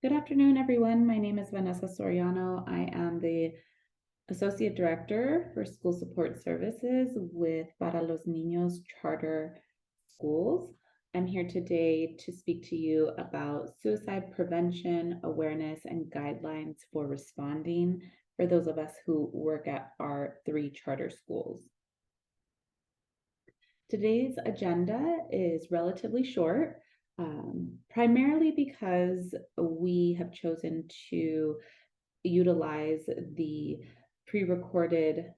Good afternoon, everyone. My name is Vanessa Soriano. I am the Associate Director for School Support Services with Para Los Ninos Charter Schools. I'm here today to speak to you about suicide prevention, awareness, and guidelines for responding for those of us who work at our 3 charter schools. Today's agenda is relatively short, primarily because we have chosen to utilize the pre-recorded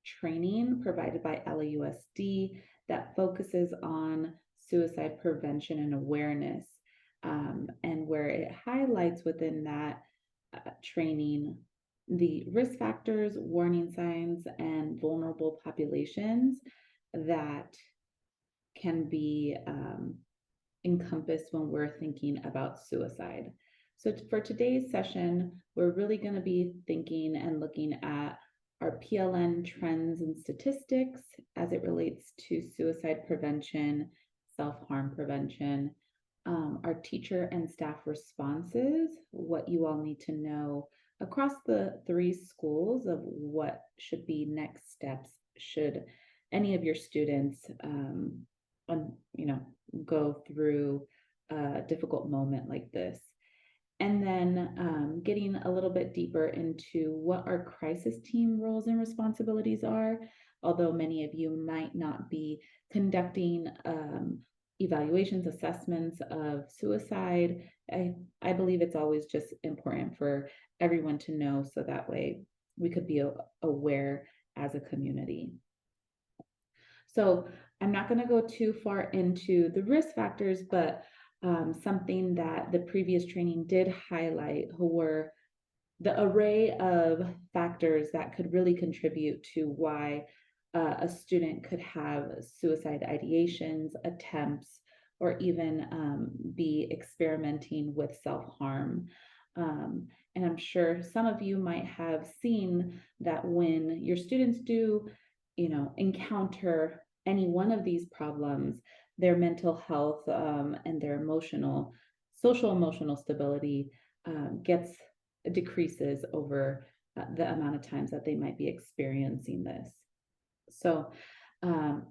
training provided by LAUSD that focuses on suicide prevention and awareness, and where it highlights within that training the risk factors, warning signs, and vulnerable populations that can be encompassed when we're thinking about suicide. So for today's session, we're really going to be thinking and looking at our PLN trends and statistics as it relates to suicide prevention, self-harm prevention, our teacher and staff responses, what you all need to know across the 3 schools of what should be next steps should any of your students go through a difficult moment like this. And then getting a little bit deeper into what our crisis team roles and responsibilities are. Although many of you might not be conducting evaluations, assessments of suicide, I believe it's always just important for everyone to know so that way we could be aware as a community. So I'm not going to go too far into the risk factors, but something that the previous training did highlight were the array of factors that could really contribute to why a student could have suicide ideations, attempts, or even be experimenting with self-harm. And I'm sure some of you might have seen that when your students do, encounter any one of these problems, their mental health and their social emotional stability decreases over the amount of times that they might be experiencing this. So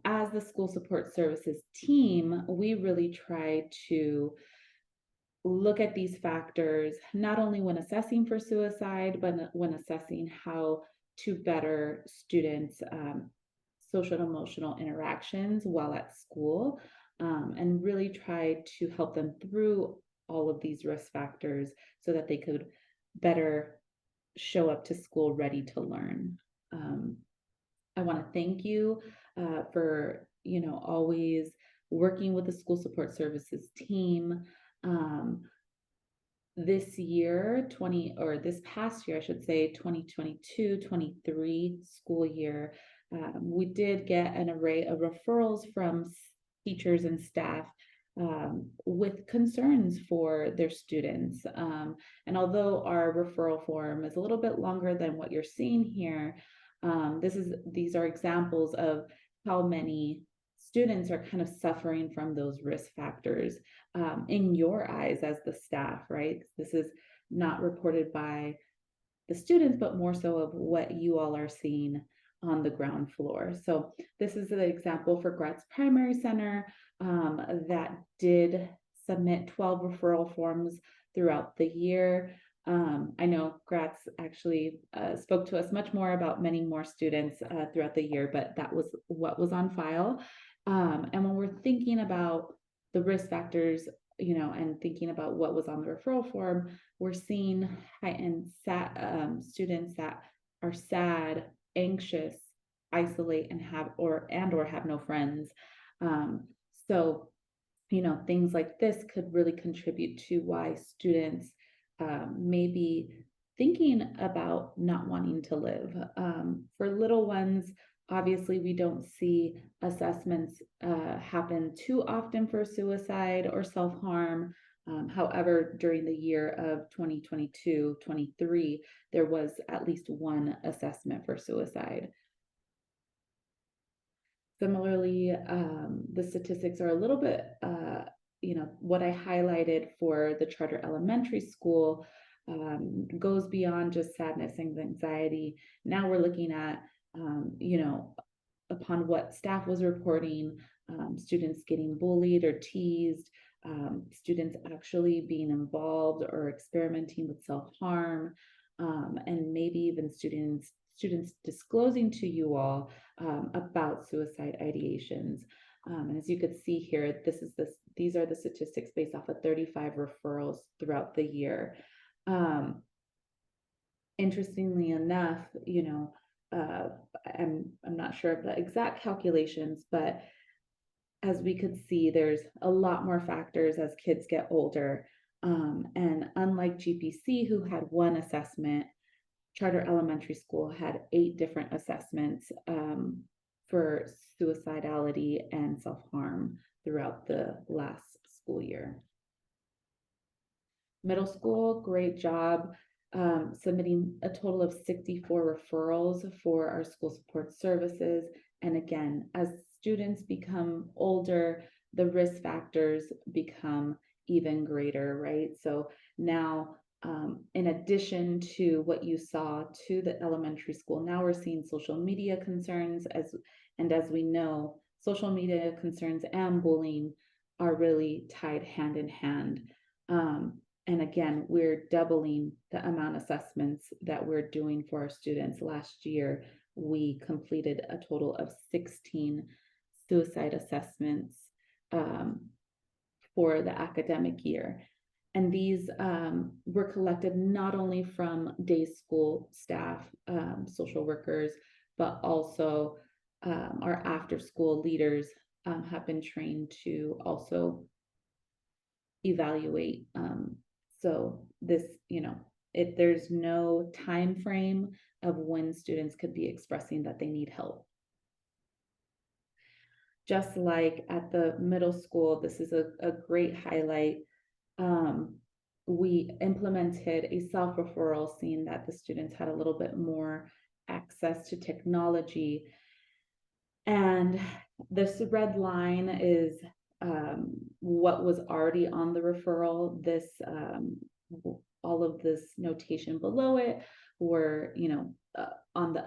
as the school support services team, we really try to look at these factors, not only when assessing for suicide, but when assessing how to better students' social and emotional interactions while at school, and really try to help them through all of these risk factors so that they could better show up to school ready to learn. I want to thank you for always working with the school support services team. This past year, I should say, 2022-23 school year, we did get an array of referrals from teachers and staff with concerns for their students. And although our referral form is a little bit longer than what you're seeing here, these are examples of how many students are kind of suffering from those risk factors in your eyes as the staff, right? This is not reported by the students, but more so of what you all are seeing on the ground floor. So this is an example for Gratz Primary Center that did submit 12 referral forms throughout the year. I know Gratz actually spoke to us much more about many more students throughout the year, but that was what was on file. And when we're thinking about the risk factors, and thinking about what was on the referral form, we're seeing heightened students that are sad, anxious, isolate, and have no friends. So, things like this could really contribute to why students may be thinking about not wanting to live. For little ones, obviously, we don't see assessments happen too often for suicide or self-harm. However, during the year of 2022-23, there was at least one assessment for suicide. Similarly, the statistics are a little bit, what I highlighted for the charter elementary school goes beyond just sadness and anxiety. Now we're looking at, upon what staff was reporting, students getting bullied or teased, students actually being involved or experimenting with self-harm, and maybe even students disclosing to you all about suicide ideations. And as you could see here, these are the statistics based off of 35 referrals throughout the year. Interestingly enough, I'm not sure of the exact calculations, but as we could see, there's a lot more factors as kids get older. And unlike GPC, who had one assessment, charter elementary school had 8 different assessments for suicidality and self-harm throughout the last school year. Middle school, great job submitting a total of 64 referrals for our school support services. And again, as students become older, the risk factors become even greater, right? So now, in addition to what you saw to the elementary school, now we're seeing social media concerns, as we know, social media concerns and bullying are really tied hand in hand. And again, we're doubling the amount of assessments that we're doing for our students. Last year, we completed a total of 16 suicide assessments for the academic year. And these were collected not only from day school staff, social workers, but also our after school leaders have been trained to also evaluate. So this, there's no time frame of when students could be expressing that they need help. Just like at the middle school, this is a great highlight. We implemented a self-referral, seeing that the students had a little bit more access to technology. And this red line is what was already on the referral. This all of this notation below it were, on the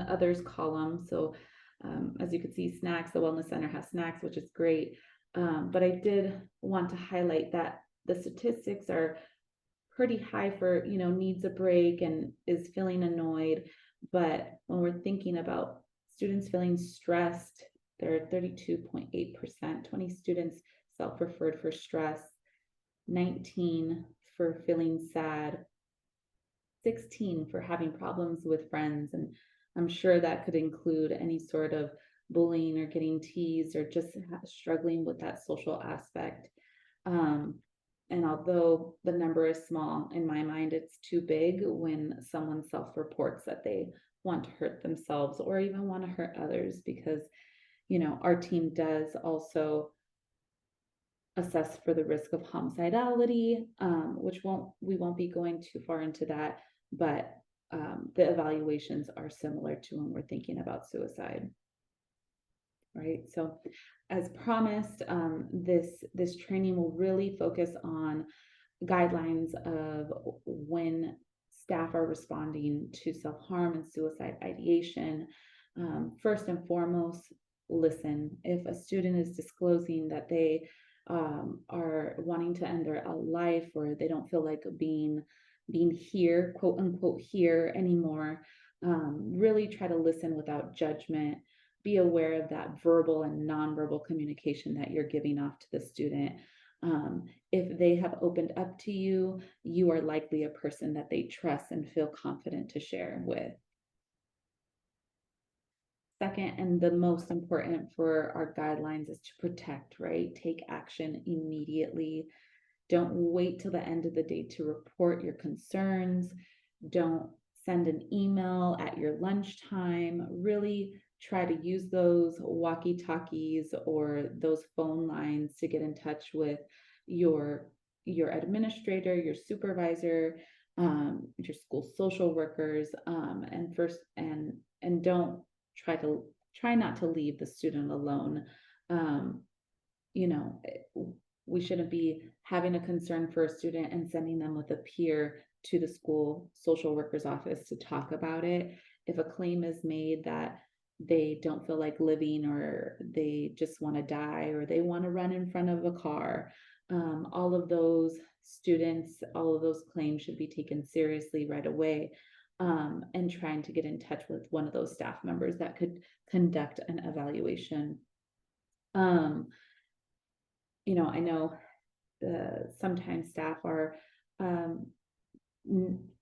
others column. So as you can see, snacks, the Wellness Center has snacks, which is great. But I did want to highlight that the statistics are pretty high for, needs a break and is feeling annoyed. But when we're thinking about students feeling stressed, they're 32.8%, 20 students self-referred for stress, 19 for feeling sad, 16 for having problems with friends. And I'm sure that could include any sort of bullying or getting teased or just struggling with that social aspect. And although the number is small, in my mind, it's too big when someone self-reports that they want to hurt themselves or even want to hurt others, because, our team does also assess for the risk of homicidality, which we won't be going too far into that, but the evaluations are similar to when we're thinking about suicide. Right. So as promised, this training will really focus on guidelines of when staff are responding to self-harm and suicide ideation. First and foremost, listen. If a student is disclosing that they are wanting to end their life, or they don't feel like being here, quote unquote, here anymore, really try to listen without judgment. Be aware of that verbal and nonverbal communication that you're giving off to the student. If they have opened up to you, you are likely a person that they trust and feel confident to share with. Second, and the most important for our guidelines, is to protect, right? Take action immediately. Don't wait till the end of the day to report your concerns. Don't send an email at your lunchtime. Really try to use those walkie-talkies or those phone lines to get in touch with your administrator, your supervisor, your school social workers, and don't try not to leave the student alone. you know, we shouldn't be having a concern for a student and sending them with a peer to the school social worker's office to talk about it. If a claim is made that they don't feel like living, or they just want to die, or they want to run in front of a car, all of those students, all of those claims should be taken seriously right away, and trying to get in touch with one of those staff members that could conduct an evaluation. Um, I know sometimes staff are, um,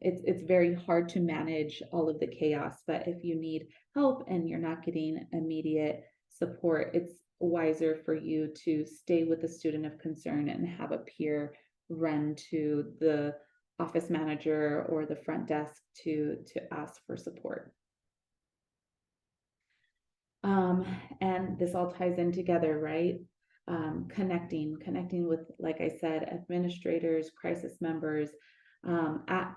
it's very hard to manage all of the chaos, but if you need help and you're not getting immediate support, it's wiser for you to stay with the student of concern and have a peer run to the office manager or the front desk to ask for support. And this all ties in together, right? Connecting with, like I said, administrators, crisis members, at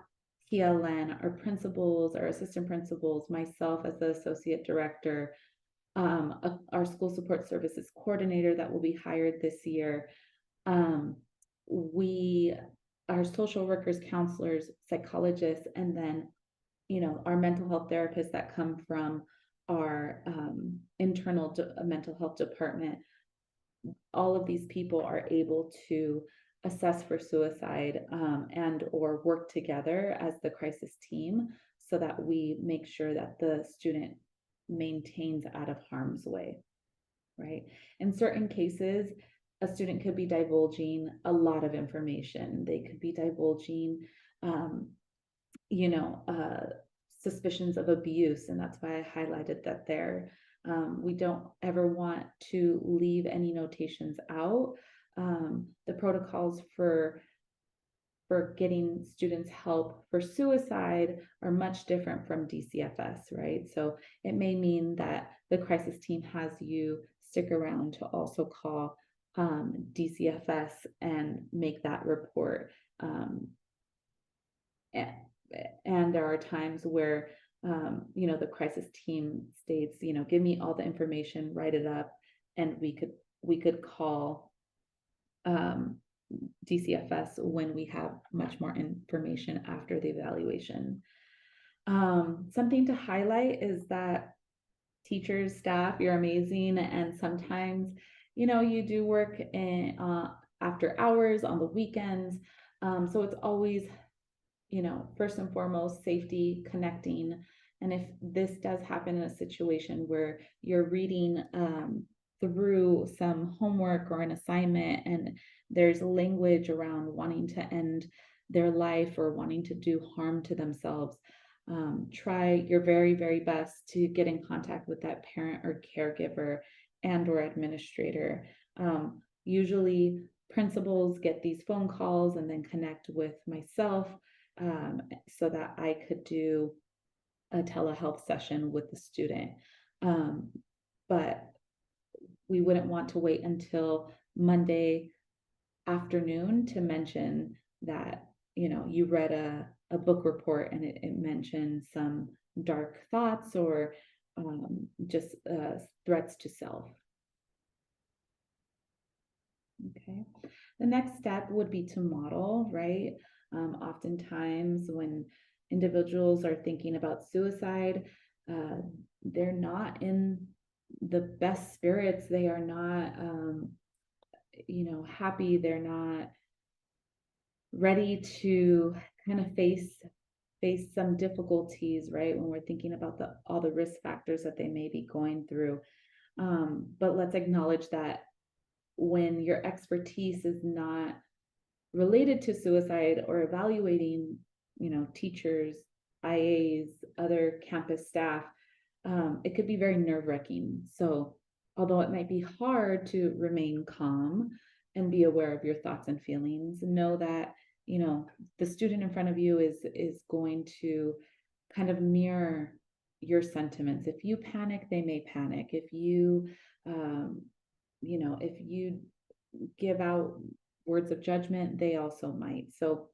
PLN, our principals, our assistant principals, myself as the associate director, our school support services coordinator that will be hired this year. We, our social workers, counselors, psychologists, and then, our mental health therapists that come from our internal mental health department. All of these people are able to assess for suicide, and or work together as the crisis team, so that we make sure that the student maintains out of harm's way, right? In certain cases, a student could be divulging a lot of information. They could be divulging, um, suspicions of abuse, and that's why I highlighted that there. We don't ever want to leave any notations out. The protocols for getting students help for suicide are much different from DCFS, right? So it may mean that the crisis team has you stick around to also call DCFS and make that report. And there are times where, the crisis team states, give me all the information, write it up, and we could call DCFS when we have much more information after the evaluation. Something to highlight is that teachers, staff, you're amazing, and sometimes, you do work in after hours on the weekends. So it's always, first and foremost, safety, connecting. And if this does happen in a situation where you're reading through some homework or an assignment, and there's language around wanting to end their life or wanting to do harm to themselves, try your very, very best to get in contact with that parent or caregiver and or administrator. Usually principals get these phone calls and then connect with myself, so that I could do a telehealth session with the student. But we wouldn't want to wait until Monday afternoon to mention that, you read a book report and it mentioned some dark thoughts or just threats to self. Okay. The next step would be to model, right? Oftentimes when individuals are thinking about suicide, they're not in the best spirits. They are not, happy. They're not ready to kind of face some difficulties, right? When we're thinking about all the risk factors that they may be going through. But let's acknowledge that when your expertise is not related to suicide or evaluating, teachers, IAs, other campus staff, it could be very nerve-wracking. So although it might be hard to remain calm and be aware of your thoughts and feelings, know that, the student in front of you is going to kind of mirror your sentiments. If you panic, they may panic. If you, if you give out words of judgment, they also might. So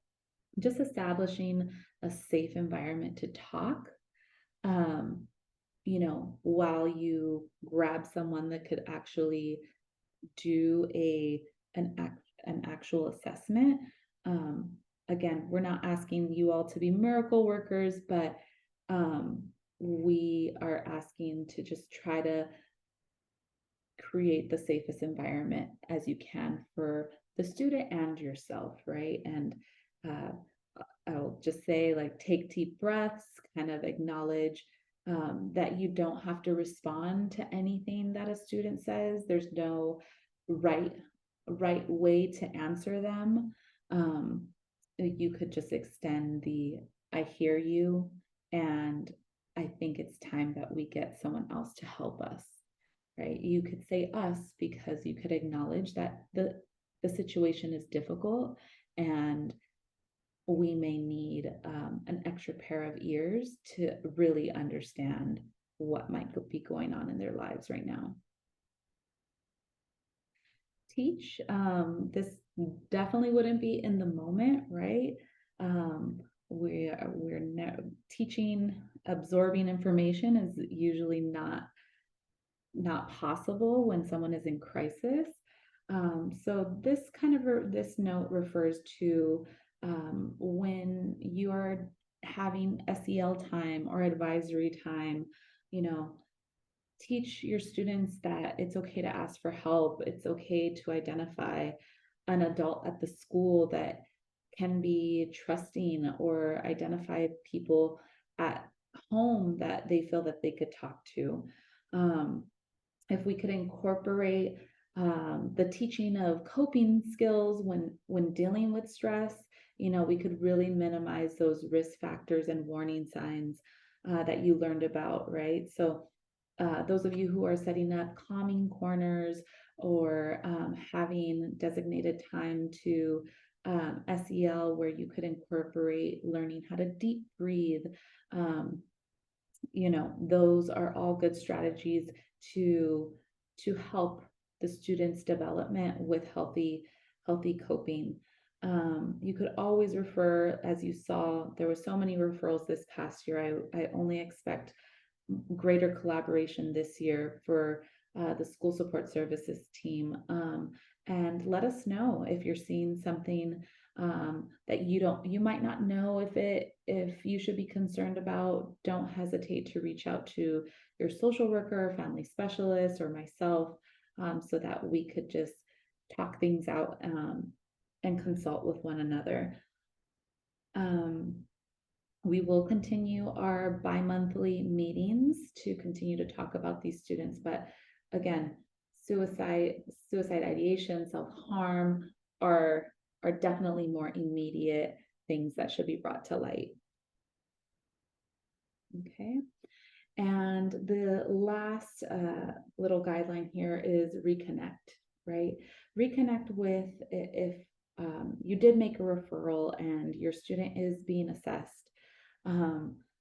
just establishing a safe environment to talk, while you grab someone that could actually do an actual assessment. Um, Again, we're not asking you all to be miracle workers, but we are asking to just try to create the safest environment as you can for the student and yourself, right? And uh, I'll just say, like, take deep breaths, kind of acknowledge that you don't have to respond to anything that a student says. There's no right right way to answer them. Um, you could just extend the "I hear you," and I think it's time that we get someone else to help us, right? You could say us because you could acknowledge that the situation is difficult and we may need an extra pair of ears to really understand what might be going on in their lives right now. Teach, this definitely wouldn't be in the moment, right? We're teaching, absorbing information is usually not possible when someone is in crisis. So this kind of this note refers to when you are having SEL time or advisory time, you know, teach your students that it's okay to ask for help. It's okay to identify an adult at the school that can be trusting, or identify people at home that they feel that they could talk to. Um, if we could incorporate the teaching of coping skills when dealing with stress, we could really minimize those risk factors and warning signs that you learned about, right? So those of you who are setting up calming corners, or having designated time to SEL, where you could incorporate learning how to deep breathe, um, those are all good strategies to help the students' development with healthy coping. You could always refer, as you saw, there were so many referrals this past year. I only expect greater collaboration this year for the school support services team. And let us know if you're seeing something that you might not know if you should be concerned about. Don't hesitate to reach out to your social worker, family specialist, or myself, so that we could just talk things out and consult with one another. We will continue our bi-monthly meetings to continue to talk about these students, but again, suicide ideation, self-harm are definitely more immediate things that should be brought to light. Okay. And the last little guideline here is reconnect, right? Reconnect with, if you did make a referral and your student is being assessed.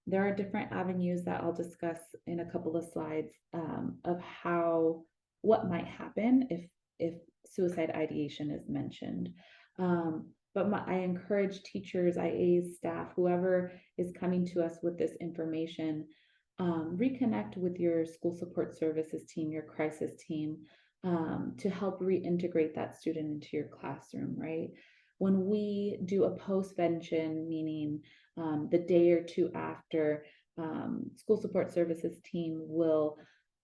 There are different avenues that I'll discuss in a couple of slides of what might happen if suicide ideation is mentioned. But I encourage teachers, IAs, staff, whoever is coming to us with this information, reconnect with your school support services team, your crisis team, to help reintegrate that student into your classroom, right? When we do a postvention, meaning the day or two after, school support services team will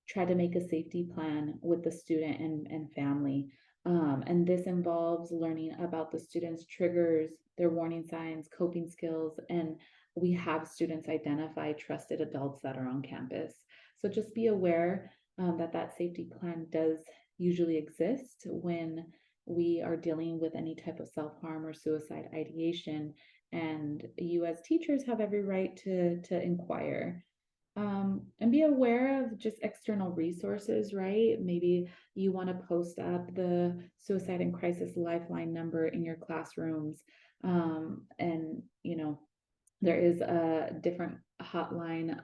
try to make a safety plan with the student and family. And this involves learning about the student's triggers, their warning signs, coping skills, and we have students identify trusted adults that are on campus. So just be aware that safety plan does usually exist when we are dealing with any type of self-harm or suicide ideation, and you as teachers have every right to inquire. And be aware of just external resources, right? Maybe you want to post up the suicide and crisis lifeline number in your classrooms. And, there is a different hotline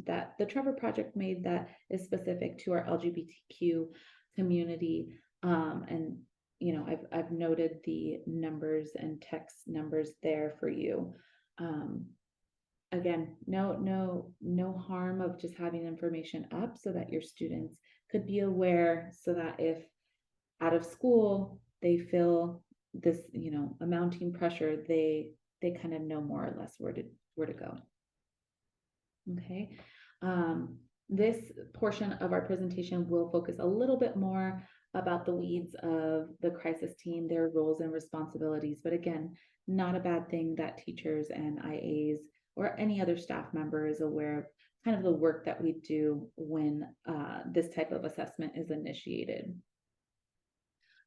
that the Trevor Project made that is specific to our LGBTQ community. And, I've noted the numbers and text numbers there for you. Again, no harm of just having information up so that your students could be aware, so that if out of school, they feel this, mounting pressure, they kind of know more or less where to go. Okay. This portion of our presentation will focus a little bit more about the weeds of the crisis team, their roles and responsibilities. But again, not a bad thing that teachers and IAs or any other staff member is aware of kind of the work that we do when this type of assessment is initiated.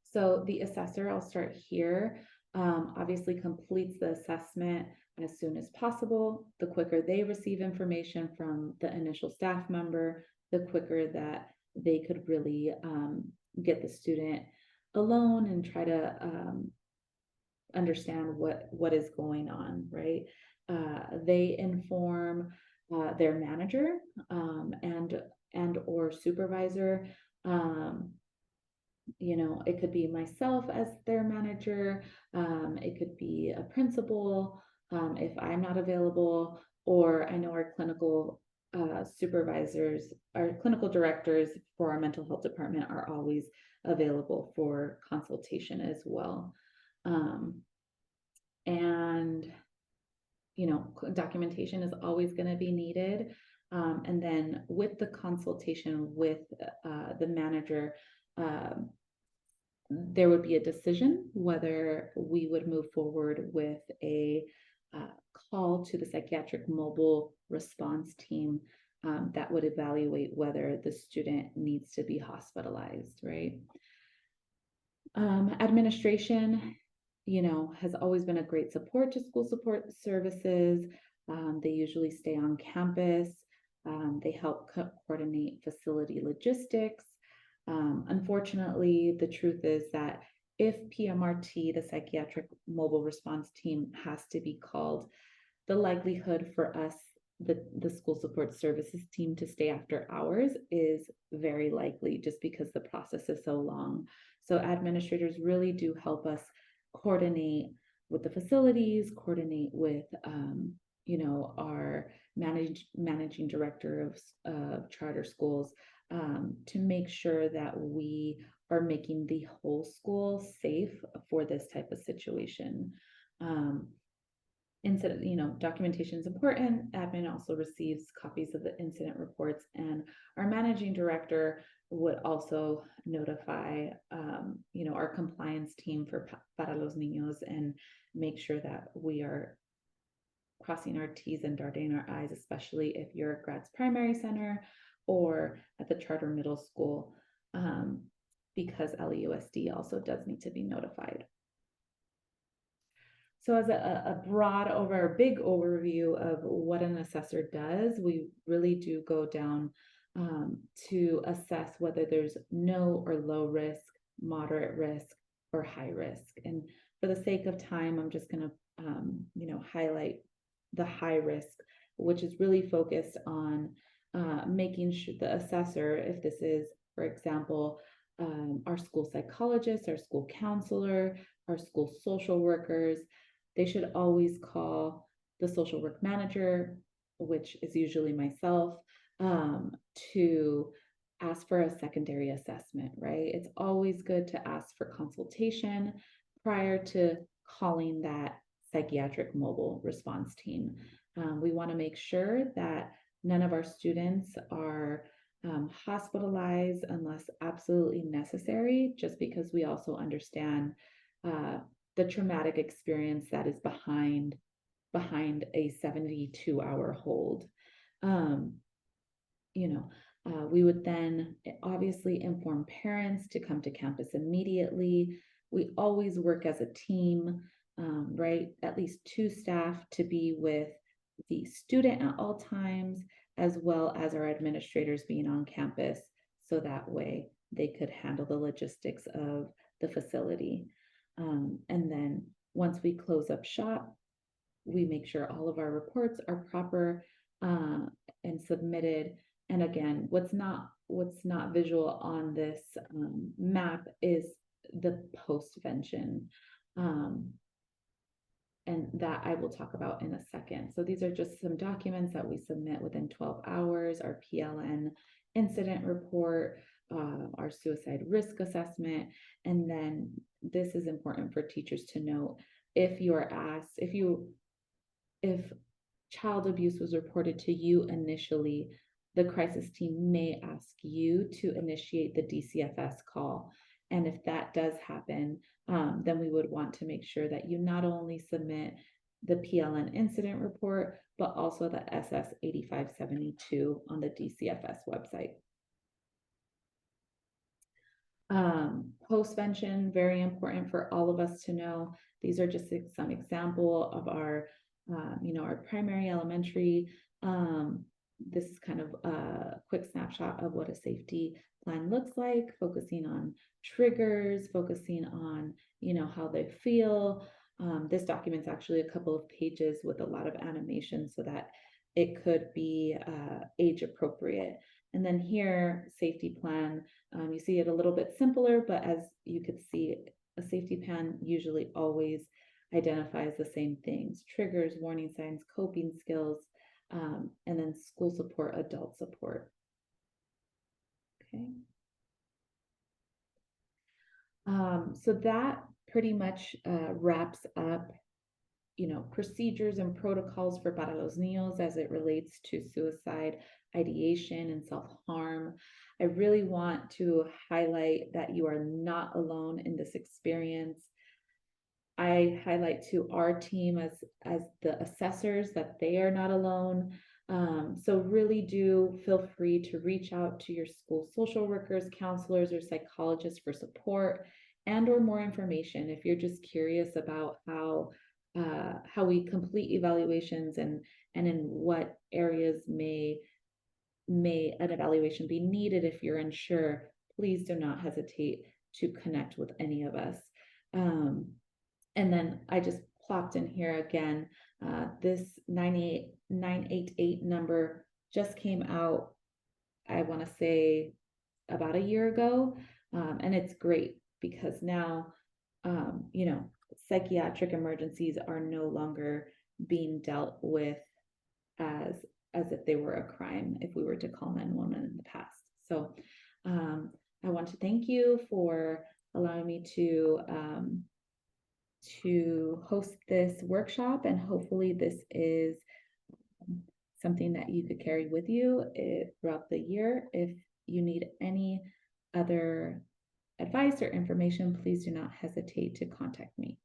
So the assessor, I'll start here, obviously completes the assessment as soon as possible. The quicker they receive information from the initial staff member, the quicker that they could really get the student alone and try to understand what is going on, right? They inform their manager and or supervisor. It could be myself as their manager, it could be a principal, if I'm not available, or I know our clinical supervisors, our clinical directors for our mental health department are always available for consultation as well. And documentation is always going to be needed. And then with the consultation with the manager, there would be a decision whether we would move forward with a call to the psychiatric mobile response team that would evaluate whether the student needs to be hospitalized, right? Administration, has always been a great support to school support services. They usually stay on campus. They help coordinate facility logistics. Unfortunately, the truth is that if PMRT, the psychiatric mobile response team, has to be called, the likelihood for us, the school support services team, to stay after hours is very likely, just because the process is so long. So administrators really do help us coordinate with the facilities, coordinate with our managing director of charter schools, to make sure that we are making the whole school safe for this type of situation. Documentation is important. Admin also receives copies of the incident reports, and our managing director would also notify, our compliance team for Para Los Ninos, and make sure that we are crossing our T's and dotting our I's, especially if you're at Grad's Primary Center or at the charter middle school, because LEUSD also does need to be notified. So as a big overview of what an assessor does, we really do go down to assess whether there's no or low risk, moderate risk, or high risk. And for the sake of time, I'm just going to highlight the high risk, which is really focused on making sure the assessor, if this is, for example, our school psychologist, our school counselor, our school social workers, they should always call the social work manager, which is usually myself, to ask for a secondary assessment, right? It's always good to ask for consultation prior to calling that psychiatric mobile response team. We want to make sure that none of our students are hospitalized unless absolutely necessary, just because we also understand the traumatic experience that is behind a 72-hour hold. We would then obviously inform parents to come to campus immediately. We always work as a team, right? At least 2 staff to be with the student at all times, as well as our administrators being on campus, so that way they could handle the logistics of the facility. And then once we close up shop, we make sure all of our reports are proper and submitted. And again, what's not visual on this map is the postvention. And that I will talk about in a second. So these are just some documents that we submit within 12 hours, our PLN incident report, our suicide risk assessment. And then this is important for teachers to know: if you are asked, if child abuse was reported to you initially, the crisis team may ask you to initiate the DCFS call. And if that does happen, then we would want to make sure that you not only submit the PLN incident report, but also the SS8572 on the DCFS website. Postvention, very important for all of us to know. These are just some example of our, our primary, elementary. This is kind of a quick snapshot of what a safety plan looks like, focusing on triggers, focusing on, how they feel. This document's actually a couple of pages with a lot of animation so that it could be age appropriate. And then here, safety plan, you see it a little bit simpler, but as you could see, a safety plan usually always identifies the same things: triggers, warning signs, coping skills, and then school support, adult support. Okay. So that pretty much wraps up procedures and protocols for Para Los Ninos as it relates to suicide ideation and self-harm. I really want to highlight that you are not alone in this experience. I highlight to our team as the assessors that they are not alone. So really do feel free to reach out to your school social workers, counselors, or psychologists for support and or more information if you're just curious about how we complete evaluations and in what areas may an evaluation be needed. If you're unsure, please do not hesitate to connect with any of us. And then I just plopped in here again, this 988 number just came out, I want to say about a year ago. And it's great because now, psychiatric emergencies are no longer being dealt with as if they were a crime if we were to call 911 in the past. So I want to thank you for allowing me to host this workshop, and hopefully this is something that you could carry with you throughout the year. If you need any other advice or information, please do not hesitate to contact me.